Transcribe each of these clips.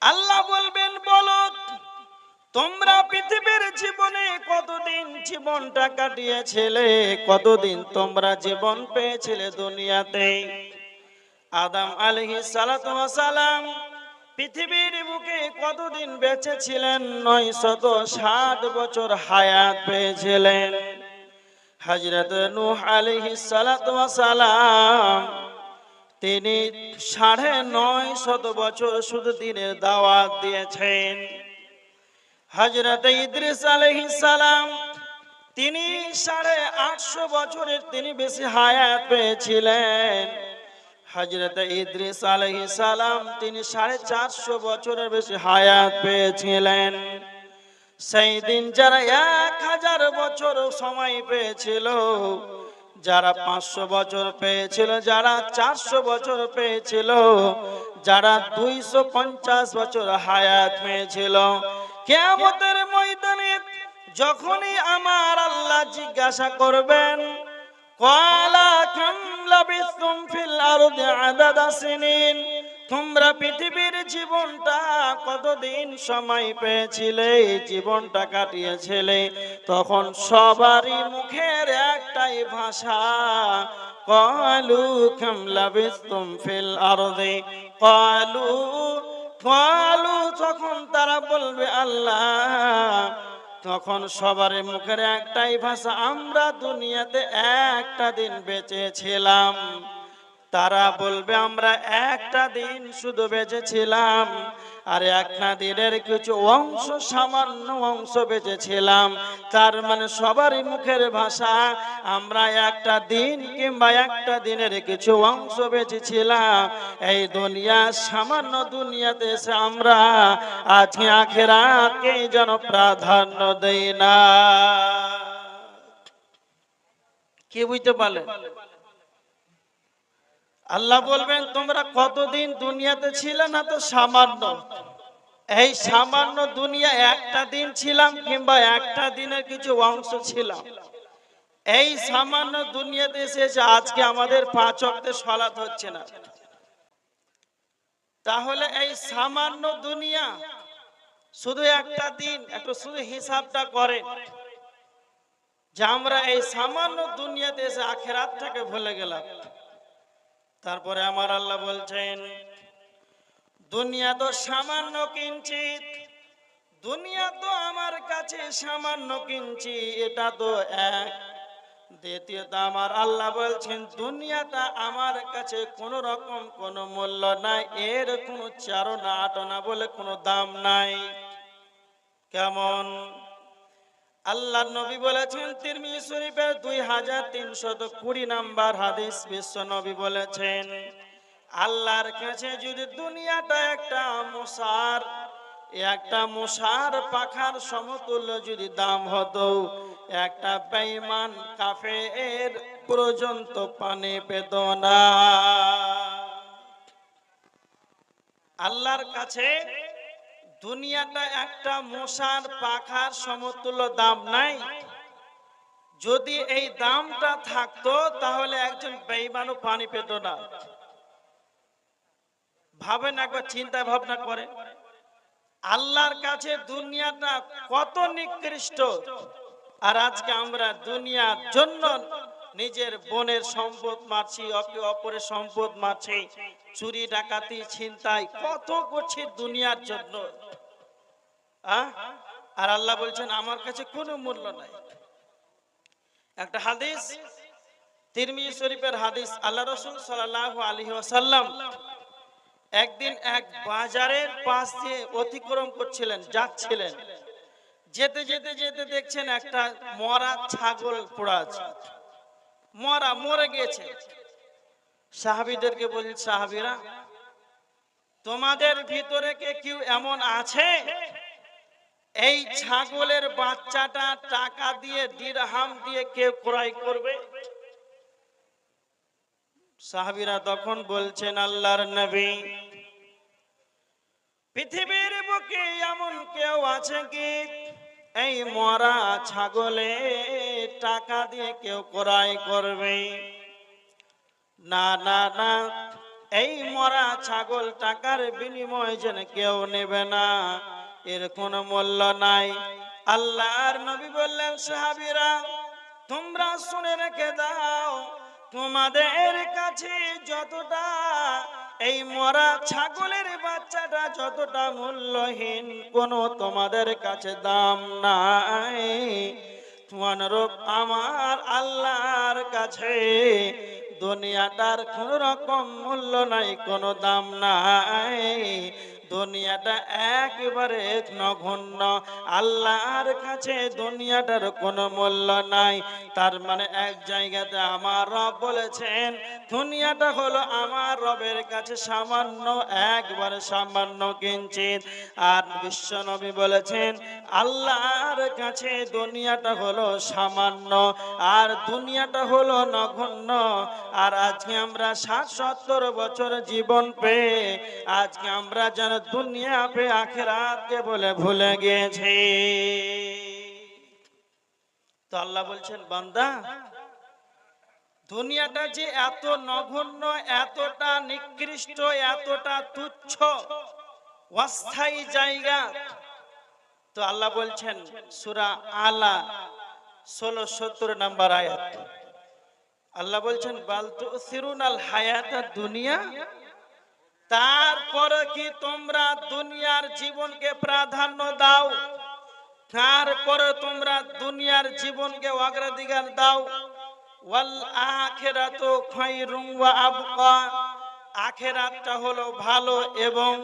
আল্লাহ বলবেন, বলো তোমরা পৃথিবীর জীবনে কতদিন জীবনটা কাটিয়েছিলে, কতদিন তোমরা জীবন পেয়েছিলে দুনিয়াতে। আদম আলাইহিস সালাতু ওয়াস সালাম পৃথিবীর বুকে কতদিন বেঁচে ছিলেন? 960 বছর হায়াত পেয়েছিলেন। হযরত নূহ আলাইহিস সালাতু ওয়াস সালাম তিনি 950 বছর শুধু দিনের দাওয়াত দিয়েছেন। হযরত ইদ্রিস আলাইহিস সালাম তিনি 850 বছরের তিনি বেশি হায়াত পেয়েছিলেন। হযরত ইদ্রিস আলাইহিস সালাম তিনি 450 বছরের বেশি হায়াত পেয়েছিলেন। সেই দিন যারা 1000 বছর সময় পেয়েছিল, যারা 500 বছর পেয়েছিল, যারা 400 বছর পেয়েছিল, যারা 250 বছর হায়াত পেয়েছিল, কিয়ামতের ময়দানে যখনই আমার আল্লাহ জিজ্ঞাসা করবেন, ক্বালা কাম লাবিসতুম ফিল আরদি আদাদা সিনিন, তোমরা পৃথিবীর জীবনটা কতদিন সময় পেয়েছিলে, জীবনটা কাটিয়েছিলে, তখন সবারই মুখের একটাই ভাষা, ক্বালু কাম লাবিসতুম ফিল আরদি, ক্বালু ক্বালু, তখন তারা বলবে আল্লাহ, তখন সবার মুখের একটাই ভাষা, আমরা দুনিয়াতে একটা দিন বেঁচে ছিলাম। তারা বলবে আমরা একটা দিন শুধু বেঁচে ছিলাম, আর একটা দিনের কিছু অংশ, সামান্য অংশ বেঁচে ছিলাম। তার মানে সবারই মুখের ভাষা, আমরা একটা দিন কিংবা একটা দিনের কিছু অংশ বেঁচে ছিলাম। এই দুনিয়া, সামান্য দুনিয়াতে এসে আমরা আজকে আখিরাতকে যেন প্রাধান্য দেই না। কি বুঝতে পারলেন? আল্লাহ বলবেন তোমরা কতদিন দুনিয়াতে ছিলে? না তো সামান্য। এই সামান্য দুনিয়া একটা দিন ছিলাম কিংবা একটা দিনের কিছু অংশ ছিলাম। এই সামান্য দুনিয়াতে এসেছে আজকে আমাদের 5 ওয়াক্তে সালাত হচ্ছে না। তাহলে এই সামান্য দুনিয়া, শুধু একটা দিন, একটু শুধু হিসাবটা করেন যে আমরা এই সামান্য দুনিয়াতে এসে আখিরাতটাকে ভুলে গেলাম। তারপরে আমার আল্লাহ বলছেন, দুনিয়া তো সামান্য কিঞ্চিত, দুনিয়া তো আমার কাছে সামান্য কিঞ্চিত, এটা তো এক। দ্বিতীয়ত আমার আল্লাহ বলছেন, দুনিয়াটা আমার কাছে কোনো রকম কোনো মূল্য নাই, এর কোনো চারণা আটনা বলে কোনো দাম নাই। কেমন? আল্লাহ নবী বলেছেন, তিরমিজি শরীফের 2320 নাম্বার হাদিস, বিশ্ব নবী বলেছেন, আল্লাহর কাছে যদি দুনিয়াটা একটা মশার পাখার সমতুল্য যদি দাম হতো, একটা বেঈমান কাফের পর্যন্ত পানি পেত না। আল্লাহর কাছে দুনিয়াটা একটা মশার পাখার সমতুল্য দাম নাই। যদি এই দামটা থাকতো তাহলে একজন বেঈমানও পানি পেত না। ভাবেন, একবার চিন্তা ভাবনা করে, আল্লাহর কাছে দুনিয়াটা কত নিকৃষ্ট। আর আজকে আমরা দুনিয়ার জন্য নিজের বোনের সম্পদ মারছি, অপর অপরের সম্পদ মারছি, চুরি ডাকাতি ছিনতাই কত করছি দুনিয়ার জন্য। আর আল্লাহ বলছেন আমার কাছে কোনো মূল্য নাই। একটা হাদিস, তিরমিজি শরীফের হাদিস, আল্লাহ রাসূল সাল্লাল্লাহু আলাইহি ওয়াসাল্লাম একদিন এক বাজারের পাশ দিয়ে অতিক্রম করছিলেন, যাচ্ছিলেন। যেতে যেতে যেতে দেখছেন একটা মরা ছাগল পড়ে আছে, মরে গেছে। সাহাবীদেরকে বলেন, সাহাবীরা তোমাদের ভিতরে কে কেউ এমন আছে এই ছাগলের বাচ্চাটা টাকা দিয়ে, দিরহাম দিয়ে কেউ ক্রয় করবে? সাহাবীরা তখন বলছেন, আল্লাহর নবী, পৃথিবীর বুকে এমন কেউ আছে কি এই মরা ছাগলে টাকা দিয়ে কেউ ক্রয় করবে? না না না, এই মরা ছাগল টাকার বিনিময়ে যেন কেউ নেবে না, এর কোনো মূল্য নাই। আল্লাহর নবী বললেন, সাহাবীরা তোমরা শুনে রেখে দাও, তোমাদের কাছে যতটা এই মরা ছাগলের বাচ্চাটা যতটা মূল্যহীন, কোনো তোমাদের কাছে দাম নাই, তোমারূপ আমার আল্লাহর কাছে দুনিয়াটার কোন রকম মূল্য নাই, কোনো দাম নাই। দুনিয়াটা একেবারে নগণ্য, আল্লাহর কাছে দুনিয়াটার কোনো মূল্য নাই। তার মানে এক জায়গাতে আমার রব বলেছেন দুনিয়াটা হলো আমার রবের কাছে সামান্য, একবারে সামান্য কিঞ্চিত। আর বিশ্ব নবী বলেছেন আল্লাহর কাছে দুনিয়াটা হলো সামান্য, আর দুনিয়াটা হলো নগণ্য। আর আজকে আমরা 60-70 বছর জীবন পেয়ে আজকে আমরা যেন দুনিয়া পে আখিরাতকে বলে ভুলে গেছি। তো আল্লাহ বলছেন, বান্দা দুনিয়াটা যে এত নগণ্য, এতটা নিকৃষ্ট, এতটা তুচ্ছ অস্থায়ী জায়গা। তো আল্লাহ বলছেন সূরা আলা 16-17 নম্বর আয়াত, আল্লাহ বলছেন বাল তুসিরুনাল হায়াতাদ দুনিয়া, তারপরে কি তোমরা দুনিয়ার জীবনকে প্রাধান্য দাও, তারপরে তোমরা দুনিয়ার জীবনকে অগ্রাধিকার দাও। ওয়াল আখিরাতু খায়রুম ওয়া আবকা, আখিরাতটা হলো ভালো এবং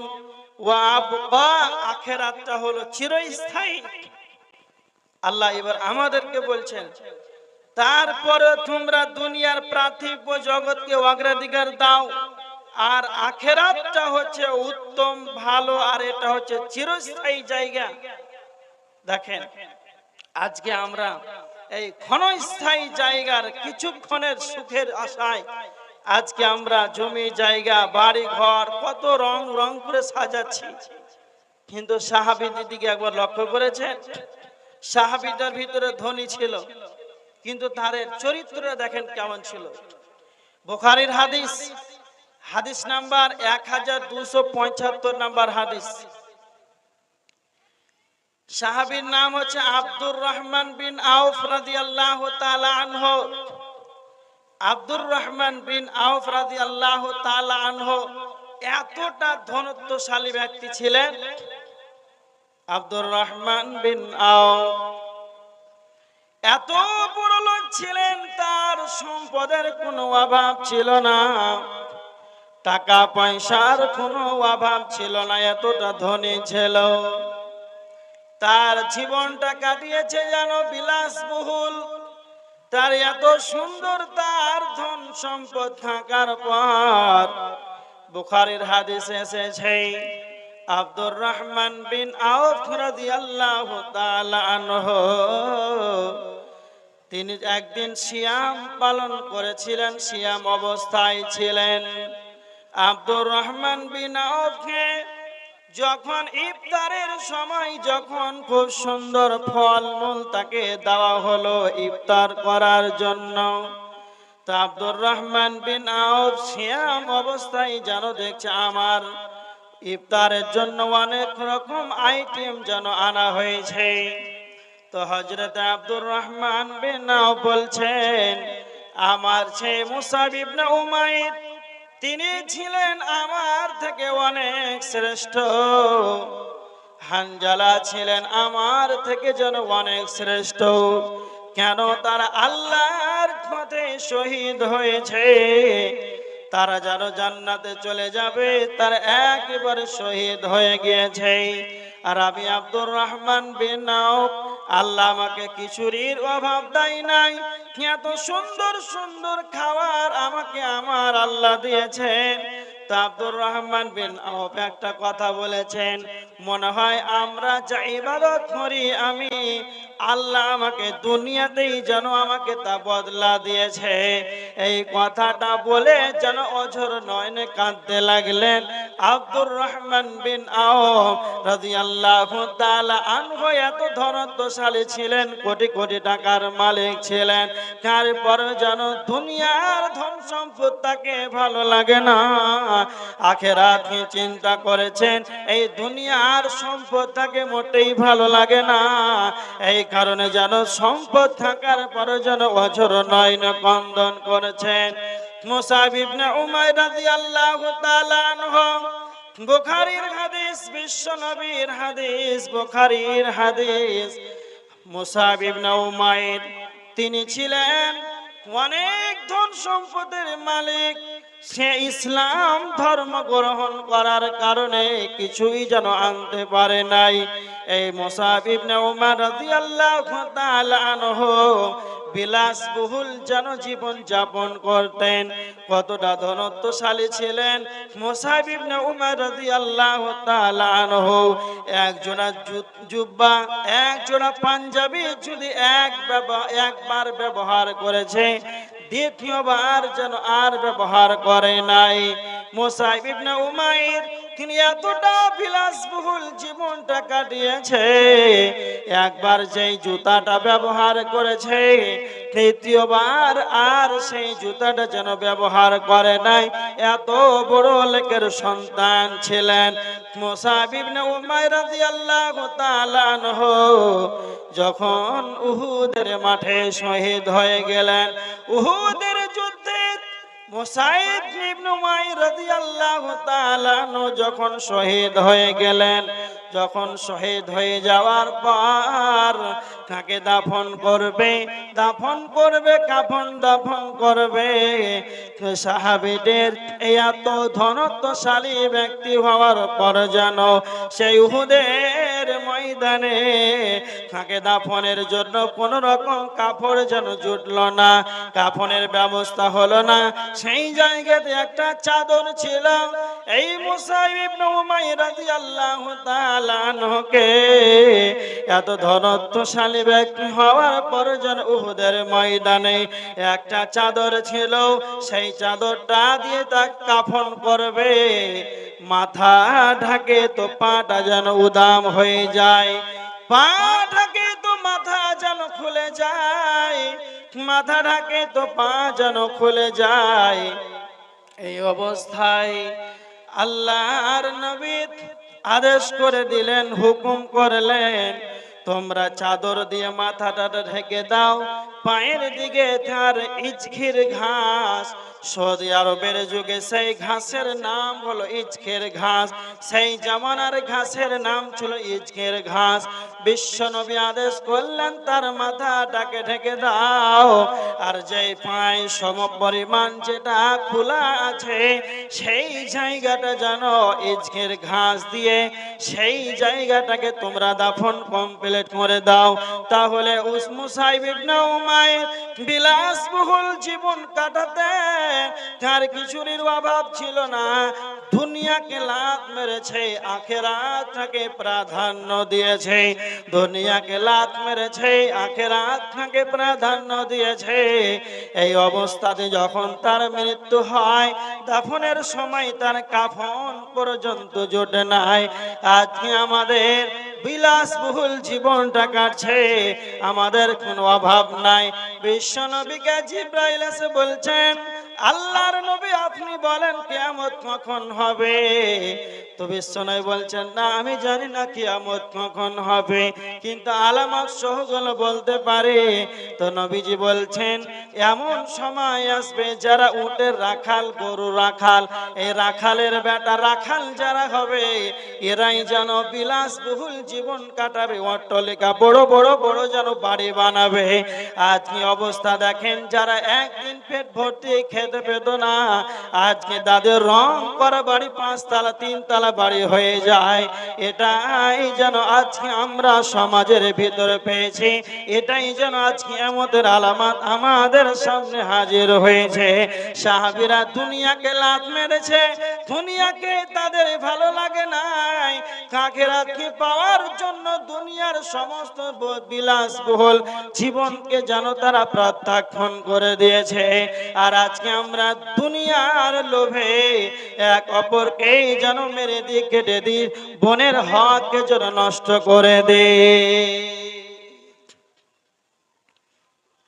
ওয়া আবকা, আখিরাতটা হলো চিরস্থায়ী। আল্লাহ এবার আমাদেরকে বলছেন তারপরে তোমরা দুনিয়ার পার্থিব জগৎকে অগ্রাধিকার দাও, আর আখিরাতটা হচ্ছে উত্তম ভালো, আর এটা হচ্ছে চিরস্থায়ী জায়গা। দেখেন আজকে আমরা এই ক্ষণস্থায়ী জায়গার কিছুক্ষণের সুখের আশায় আজকে আমরা জমি জায়গা বাড়ি ঘর কত রং রং করে সাজাচ্ছি, কিন্তু সাহাবীদের দিকে একবার লক্ষ্য করেছেন? সাহাবীদের ভিতরে ধনী ছিল, কিন্তু তাদের চরিত্রটা দেখেন কেমন ছিল। বুখারীর হাদিস, হাদিস নাম্বার 1275 নাম্বার হাদিস। সাহাবীর নাম হচ্ছে আব্দুর রহমান বিন আউফ রাদিয়াল্লাহু তাআলা আনহু। আব্দুর রহমান বিন আউফ রাদিয়াল্লাহু তাআলা আনহু এতটা ধনত্বশালী ব্যক্তি ছিলেন। আব্দুর রহমান বিন আউফ এত বড় লোক ছিলেন, তার সম্পদের কোনো অভাব ছিল না, টাকা পয়সার কোনো অভাব ছিল না, এতটা ধনী ছিল। তার জীবনটা কাটিয়েছে যেন বিলাসবহুল। তার এত সুন্দর তার ধন সম্পদ থাকার পর বুখারীর হাদিসে এসেছে আব্দুর রহমান বিন আউফ রাদিয়াল্লাহু তাআলা আনহু তিনি একদিন সিয়াম পালন করেছিলেন, সিয়াম অবস্থায় ছিলেন। আব্দুর রহমান বিন আউফকে যখন ইফতারের সময় যখন খুব সুন্দর ফলমূল তাকে দেওয়া হলো ইফতার করার জন্য, তা আব্দুর রহমান বিন আউফ সিয়াম অবস্থায় যেন দেখছে আমার ইফতারের জন্য অনেক রকম আইটেম যেন আনা হয়েছে। তো হযরত আব্দুর রহমান বিন আউফ বলছেন আমার ছেলে মুসাব ইবনে উমাইর তিনি ছিলেন আমার থেকে অনেক শ্রেষ্ঠ, হানজালা ছিলেন আমার থেকে যেন অনেক শ্রেষ্ঠ। কেন? তারা আল্লাহর পথে শহীদ হয়েছে, তারা যেন জান্নাতে চলে যাবে, তারা একেবারে শহীদ হয়ে গিয়েছে। আর আমি আব্দুর রহমান বিন আউফ আল্লাহ আমাকে কিছুরির অভাব দেয় নাই, এত সুন্দর সুন্দর খাবার আমাকে আমার আল্লাহ দিয়েছেন। তা আব্দুর রহমান বিন আউফ একটা কথা বলেছেন, মনে হয় আমরা যা ইবাদত করি আমি আল্লাহ আমাকে দুনিয়াতেই যেন আমাকে তা বদলা দিয়েছে। এই কথাটা বলে যেন অঝর নয়নে কাঁদতে লাগলেন আব্দুর রহমান বিন আউফ রাদিয়াল্লাহু তাআলা আনহু। এত ধনত্বশালী ছিলেন, কোটি কোটি টাকার মালিক ছিলেন, তারপর যেন দুনিয়ার ধন সম্পদ তাকে ভালো লাগে না। আখেরাত কি চিন্তা করেছেন? এই দুনিয়ার সম্পদ তাকে মোটেই ভালো লাগে না। এই কারণে যেন সম্পদ থাকার পরে যেন অঝর নয়ন কন্দন করেছেন। মুসাব ইবনে উমাইর রাদিয়াল্লাহু তাআলা আনহু, বুখারীর হাদিস, বিশ্ব নবীর হাদিস, বুখারীর হাদিস। মুসাব ইবনে উমাইর তিনি ছিলেন অনেক ধন সম্পদের মালিক। সে ইসলাম ধর্ম গ্রহণ করার কারণে কিছুই যেন আনতে পারে নাই। এই মুসাব ইবনে উমার রাদিয়াল্লাহু তাআলা আনহু বিলাসবহুল যেন জীবন যাপন করতেন। কতটা ধনত্বশালী ছিলেন মুসাব ইবনে উমার রাদিয়াল্লাহু তাআলা আনহু। এক জোড়া জুব্বা, এক জোড়া পাঞ্জাবি যদি একবার ব্যবহার করেছে, দ্বিতীয়বার যেন আর ব্যবহার করে নাই। মুসাইব ইবনে উমাইর তিনি এতটা বিলাসবহুল জীবনটা কাটিয়েছে, একবার যেই জুতাটা ব্যবহার করেছে, তৃতীয়বার আর সেই জুতাটা যেন ব্যবহার করে নাই। এত বড় লোকের সন্তান ছিলেন মুসাইব ইবনে উমাইর রাদিয়াল্লাহু তাআলা আনহু। যখন উহুদের মাঠে শহীদ হয়ে গেলেন, উহুদের যুদ্ধে মুসাইব ইবনে উমাইর রাদিয়াল্লাহু তাআলা আনহু যখন শহীদ হয়ে গেলেন, যখন শহীদ হয়ে যাওয়ার পর তাকে দাফন করবে, কাফন দাফন করবে। সাহাবীদের এই এত ধনত্বশালী ব্যক্তি হওয়ার পর যেন সেই উহুদের ময়দানে তাকে দাফনের জন্য কোন রকম কাপড় যেন জুটল না, কাফনের ব্যবস্থা হলো না। সেই জায়গাতে একটা চাদর ছিল। এই মুসাইব ইবনে উমাইর রাদিয়াল্লাহু তাআলা আনহুকে এত ধনত্বশালী ব্যক্তি হওয়ার পর যেন উহুদের ময়দানে একটা চাদর ছিল, সেই চাদরটা দিয়ে তাকে কাফন করবে। মাথা ঢাকে তো পাটা যেন উদাম হয়ে যায়, পা ঢাকে তো মাথা যেন খুলে যায়, মাথা ঢাকে তো পা যেন খুলে যায়। এই অবস্থায় আল্লাহর নবী আদেশ করে দিলেন, হুকুম করলেন, তোমরা চাদর দিয়ে মাথাটা ঢেকে দাও। পায়ের দিকে তার ইচখির ঘাস, সৌদি আরবের যুগে সেই ঘাসের নাম হলো ইচখের ঘাস, সেই জামানার ঘাসের নাম ছিল ইচখের ঘাস। বিশ্ব নবী আদেশ করলেন তার মাথাটাকে ঢেকে দাও, আর যেই পায়ে সমপরিমাণ যেটা খোলা আছে সেই জায়গাটা যেন ইচখের ঘাস দিয়ে সেই জায়গাটাকে তোমরা দাফন কমপ্লিট করে দাও। তাহলে মুসাইব ইবনে উমাইর বিলাসবহুল জীবন কাটাতে তার কিছুর অভাব ছিল না। দুনিয়াকে লাত মেরেছে, আখিরাতকে প্রাধান্য দিয়েছে। দুনিয়াকে লাত মেরেছে, আখিরাতকে প্রাধান্য দিয়েছে। এই অবস্থাতে যখন তার মৃত্যু হয়, দাফনের সময় তার কাফন পর্যন্ত জোটে নাই। আজকে আমাদের বিলাসবহুল জীবনটা কাটছে, আমাদের কোনো অভাব নাই। বিশ্ব নবীকে জিবরাইল এসে বলছেন, আল্লাহর নবী আপনি বলেন কিয়ামত কখন হবে? তো বিশ্ব নবী বলছেন, না আমি জানি না কিয়ামত কখন হবে, কিন্তু আলামত সহগুলো বলতে পারে। তো নবীজি বলছেন, এমন সময় আসবে যারা উটের রাখাল, গরু রাখাল, এই রাখালের বেটা রাখাল যারা হবে, এরাই যেন বিলাসবহুল জীবন কাটাবে, অট্টালিকা বড় বড় বড় যেন বাড়ি বানাবে। আজকে অবস্থা দেখেন, যারা একদিন পেট ভর্তি খেতে পেত না, আজকে তাদের রং করা বাড়ি 5 তলা 3 তলা বাড়ি হয়ে যায়। এটাই যেন আজকে আমরা সমাজের ভিতরে পেয়েছি, এটাই যেন আজকে আমাদের আলামত আমাদের সামনে হাজির হয়েছে। সাহাবীরা দুনিয়াকে লাত মেরেছে, দুনিয়াকে তাদের ভালো লাগে নাই, আখিরাতকে পাওয়ার জন্য দুনিয়ার সমস্ত বিলাসবহুল জীবনকে যেন তারা প্রত্যাখ্যান করে দিয়েছে। আর আজকে আমরা দুনিয়ার লোভে এক অপরকে যেন মেরে দিয়ে কেটে দিই, বোনের হককে যেন নষ্ট করে দে।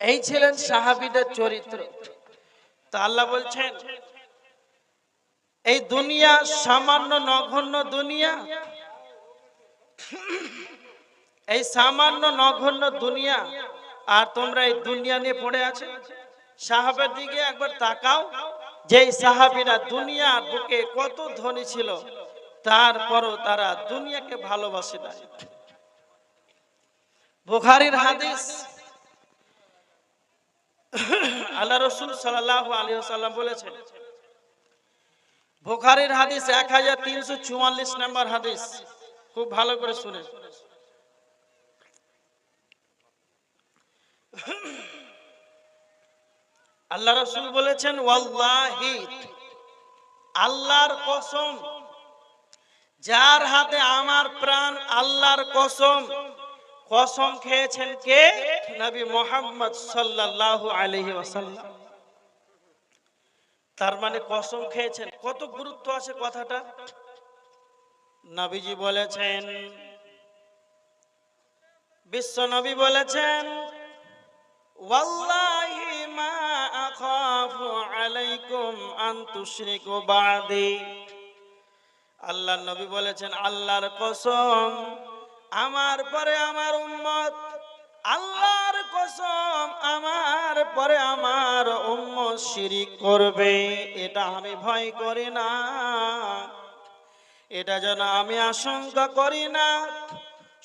এই ছিলেন সাহাবীদের চরিত্র। তা আল্লাহ বলছেন, এই দুনিয়া সামান্য নগণ্য দুনিয়া, এই সামান্য নগণ্য দুনিয়া, আর তোমরা এই দুনিয়া নিয়ে পড়ে আছো। সাহাবের দিকে একবার তাকাও, যেই সাহাবীরা দুনিয়ার বুকে কত ধনী ছিল, তারপরও তারা দুনিয়াকে ভালোবাসে না। বুখারীর হাদিস, আল্লাহ রাসূল সাল্লাল্লাহু আলাইহি ওয়াসাল্লাম বলেছেন, বুখারীর হাদিস 1344 নম্বর হাদিস, খুব ভালো করে শুনেন। আল্লাহ রাসূল বলেছেন, ওয়াল্লাহি, আল্লাহর কসম, যার হাতে আমার প্রাণ, আল্লাহর কসম। কসম খেয়েছেন কে? নবী মুহাম্মদ সাল্লাল্লাহু আলাইহি ওয়াসাল্লাম। তার মানে কসম খেয়েছেন, কত গুরুত্ব আছে কথাটা। নবীজি বলেছেন, বিশ্ব নবী বলেছেন, ওয়াল্লাহি মা আখাফু আলাইকুম আন তুশরিকু বাদি। আল্লাহর নবী বলেছেন, আল্লাহর কসম, আমার পরে আমার উম্মত, আল্লাহর কসম, আমার পরে আমার উম্মত শিরিক করবে, এটা আমি ভয় করি না, এটা যেন আমি আশঙ্কা করি না।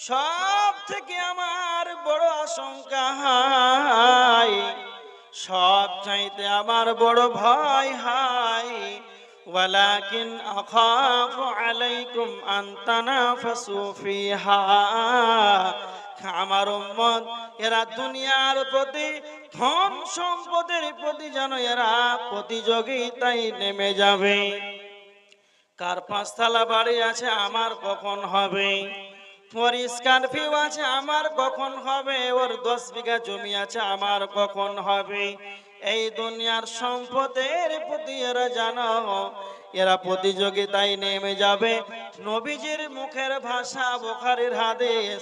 সব থেকে আমার বড় আশঙ্কা হয়, সব চাইতে আমার বড় ভয় হয়, ওয়ালাকিন আখাফু আলাইকুম আন তানাফাসু ফিহা। আমার উম্মত এরা দুনিয়ার প্রতি, ধন সম্পদের প্রতি যেন এরা প্রতিযোগিতায় নেমে যাবে। কার 5 তলা বাড়ি আছে, আমার কখন হবে? পরিষ্কার ভিউ আছে, আমার কখন হবে? ওর 10 বিঘা জমি আছে, আমার কখন হবে? এই দুনিয়ার সম্পদের প্রতি এরা জানো, এরা প্রতিযোগিতায় নেমে যাবে। নবীজির মুখের ভাষা, বুখারীর হাদিস,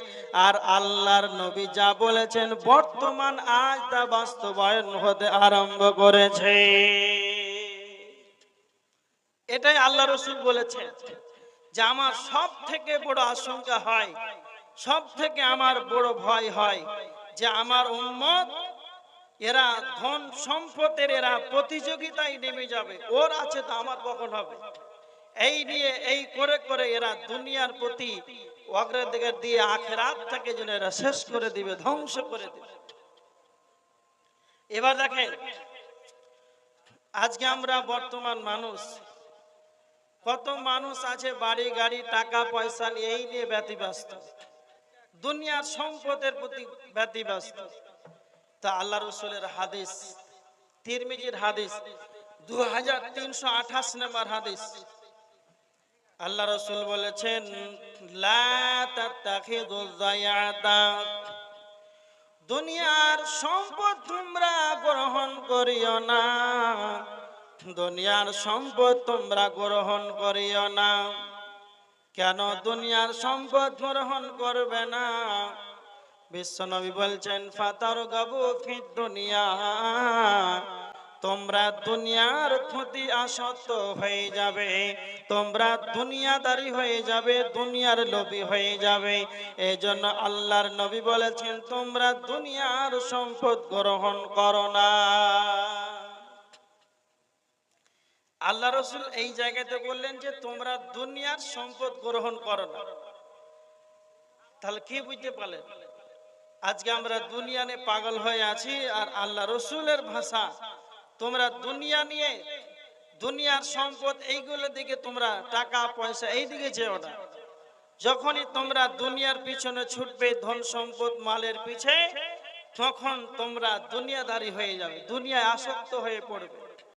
আর আল্লাহর নবী যা বলেছেন বর্তমান আজ তা বাস্তবায়ন হতে আরম্ভ করেছে। এটাই আল্লাহ রাসূল বলেছেন যে আমার সব থেকে বড় আশঙ্কা হয়, সব থেকে আমার বড় ভয় হয় যে আমার উম্মত এরা ধন সম্পদের এরা প্রতিযোগিতায় নেমে যাবে, ওর আছে তো আমার কখন হবে? এই নিয়ে এই করে করে এরা দুনিয়ার প্রতি অগ্রাধিকার দিয়ে আখিরাতটাকে যেন এরা শেষ করে দিবে, ধ্বংস করে দিবে। এবার দেখেন, আজকে আমরা বর্তমান মানুষ, কত মানুষ আছে বাড়ি গাড়ি টাকা পয়সা নিয়ে এই নিয়ে ব্যতিব্যস্ত, দুনিয়ার সম্পদের প্রতি ব্যতিব্যস্ত। তা আল্লাহ রাসূলের হাদিস, তিরমিজির হাদিস 2328 নম্বর হাদিস, আল্লাহ রাসূল বলেছেন, লা তাত্তাখিযু যায়াতা, দুনিয়ার সম্পদ তোমরা গ্রহণ করিও না, দুনিয়ার সম্পদ তোমরা গ্রহণ করিও না। কেন দুনিয়ার সম্পদ গ্রহণ করবে না? বিশ্বনবী বলছেন, ফাতারগাবু ফিদ দুনিয়া, তোমরা দুনিয়ার প্রতি আসক্ত হয়ে যাবে, তোমরা দুনিয়াদারি হয়ে যাবে, দুনিয়ার লোভী হয়ে যাবে। এজন্য আল্লাহর নবী বলেছেন, তোমরা দুনিয়ার সম্পদ গ্রহণ করো না। আল্লাহ রাসূল এই জায়গাতে বললেন যে তোমরা দুনিয়ার সম্পদ গ্রহণ করো না। তাহলে কি বুঝতে পারলেন? আজকে আমরা দুনিয়া নিয়ে পাগল হয়ে আছি, আর আল্লাহ রাসূলের ভাষা, তোমরা দুনিয়া নিয়ে, দুনিয়ার সম্পদ এইগুলোর দিকে তোমরা টাকা পয়সা এই দিকে যেও না। যখনই তোমরা দুনিয়ার পিছনে ছুটবে, ধন সম্পদ মালের পিছে, তখন তোমরা দুনিয়াদারি হয়ে যাবে, দুনিয়ায় আসক্ত হয়ে পড়বে।